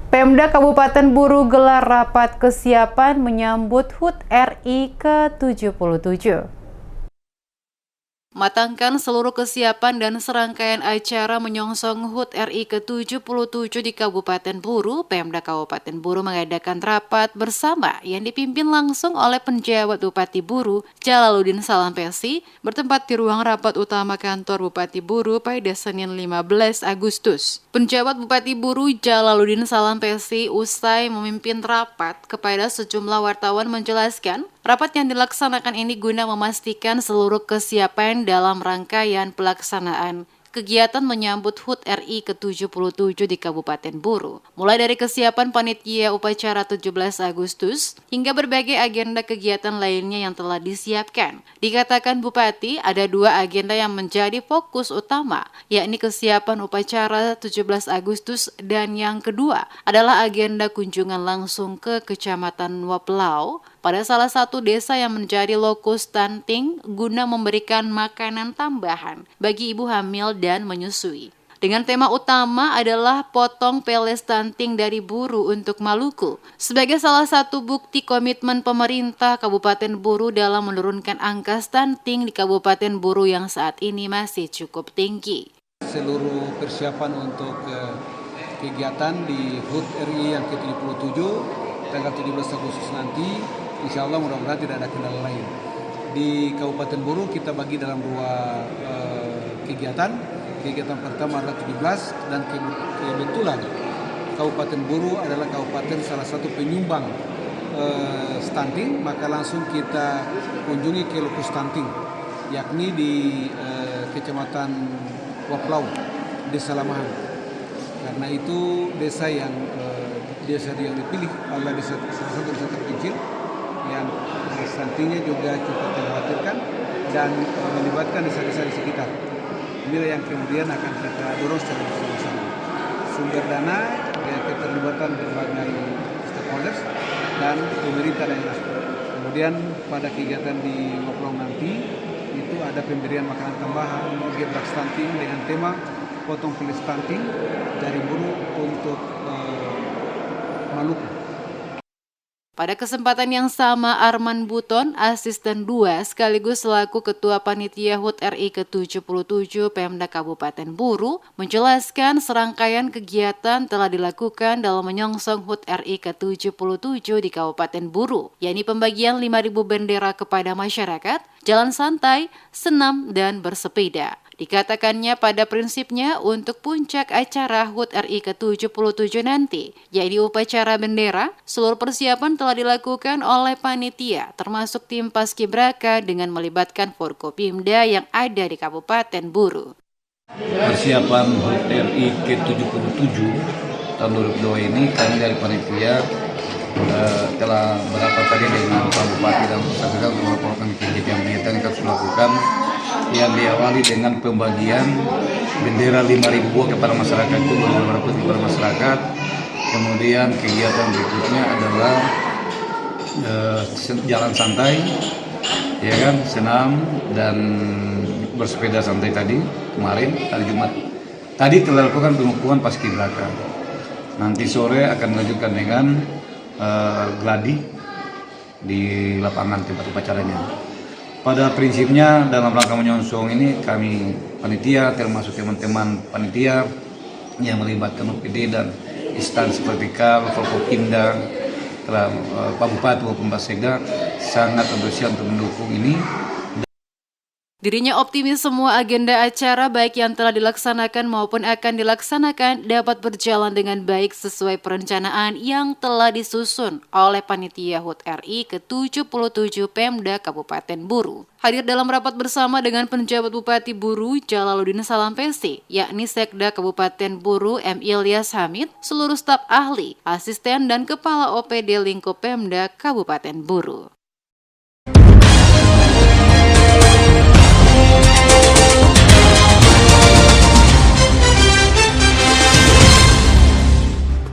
Pemda Kabupaten Buru gelar rapat kesiapan menyambut HUT RI ke-77. Matangkan seluruh kesiapan dan serangkaian acara menyongsong HUT RI ke-77 di Kabupaten Buru, Pemda Kabupaten Buru mengadakan rapat bersama yang dipimpin langsung oleh penjabat Bupati Buru, Jalaluddin Salampesi, bertempat di ruang rapat utama kantor Bupati Buru pada Senin 15 Agustus. Penjabat Bupati Buru, Jalaluddin Salampesi, usai memimpin rapat kepada sejumlah wartawan menjelaskan, rapat yang dilaksanakan ini guna memastikan seluruh kesiapan dalam rangkaian pelaksanaan kegiatan menyambut HUT RI ke-77 di Kabupaten Buru. Mulai dari kesiapan panitia upacara 17 Agustus hingga berbagai agenda kegiatan lainnya yang telah disiapkan. Dikatakan Bupati, ada dua agenda yang menjadi fokus utama, yakni kesiapan upacara 17 Agustus dan yang kedua adalah agenda kunjungan langsung ke Kecamatan Waplau pada salah satu desa yang menjadi lokus stunting guna memberikan makanan tambahan bagi ibu hamil dan menyusui. Dengan tema utama adalah potong pele stunting dari Buru untuk Maluku, sebagai salah satu bukti komitmen pemerintah Kabupaten Buru dalam menurunkan angka stunting di Kabupaten Buru yang saat ini masih cukup tinggi. Seluruh persiapan untuk kegiatan di HUT RI yang ke-77 tanggal 17 Agustus nanti, insya Allah mudah-mudahan tidak ada kendala lain. Di Kabupaten Buru kita bagi dalam dua kegiatan. Kegiatan pertama adalah 17 dan kebetulan Kabupaten Buru adalah kabupaten salah satu penyumbang stunting, maka langsung kita kunjungi ke lokus stunting, yakni di Kecamatan Waplau, Desa Lamahan. Karena itu desa yang dipilih adalah salah satu desa terpencil yang stuntingnya juga cukup mengkhawatirkan dan melibatkan desa-desa di sekitar. Inilah yang kemudian akan kita dorong secara bersama-sama. Sumber dana, keterlibatan berbagai stakeholders dan pemerintah daerah. Kemudian pada kegiatan di Waplau nanti itu ada pemberian makanan tambahan, gebrak stunting dengan tema potong pele stunting dari Buru untuk Maluku. Pada kesempatan yang sama, Arman Buton, asisten 2 sekaligus selaku Ketua Panitia HUT RI ke-77 Pemda Kabupaten Buru, menjelaskan serangkaian kegiatan telah dilakukan dalam menyongsong HUT RI ke-77 di Kabupaten Buru, yakni pembagian 5.000 bendera kepada masyarakat, jalan santai, senam, dan bersepeda. Dikatakannya pada prinsipnya untuk puncak acara HUT RI ke-77 nanti, yaitu upacara bendera, seluruh persiapan telah dilakukan oleh panitia, termasuk tim Paskibraka dengan melibatkan Forkopimda yang ada di Kabupaten Buru. Persiapan HUT RI ke-77 tahun 2002 ini kami dari panitia telah berapat tadi dengan Pak Bupati dan Pusat untuk melaporkan kegiatan yang kita lakukan, yang diawali dengan pembagian bendera 5.000 buah kepada masyarakat itu kepada masyarakat. Kemudian kegiatan berikutnya adalah jalan santai, ya kan, senam dan bersepeda santai tadi kemarin hari Jumat. Tadi telah dilakukan pengukuhan Paskibraka. Nanti sore akan dilanjutkan dengan gladi di lapangan tempat upacaranya. Pada prinsipnya dalam rangka menyongsong ini kami panitia termasuk teman-teman panitia yang melibatkan OPD dan instansi vertikal, Forkopimda, Pak Bupati maupun Pak Sekda sangat antusias untuk mendukung ini. Dirinya optimis semua agenda acara baik yang telah dilaksanakan maupun akan dilaksanakan dapat berjalan dengan baik sesuai perencanaan yang telah disusun oleh Panitia HUT RI ke-77 Pemda Kabupaten Buru. Hadir dalam rapat bersama dengan penjabat Bupati Buru, Jalaluddin Salampesi, yakni Sekda Kabupaten Buru M. Ilyas Hamid, seluruh staf ahli, asisten dan kepala OPD Lingkup Pemda Kabupaten Buru.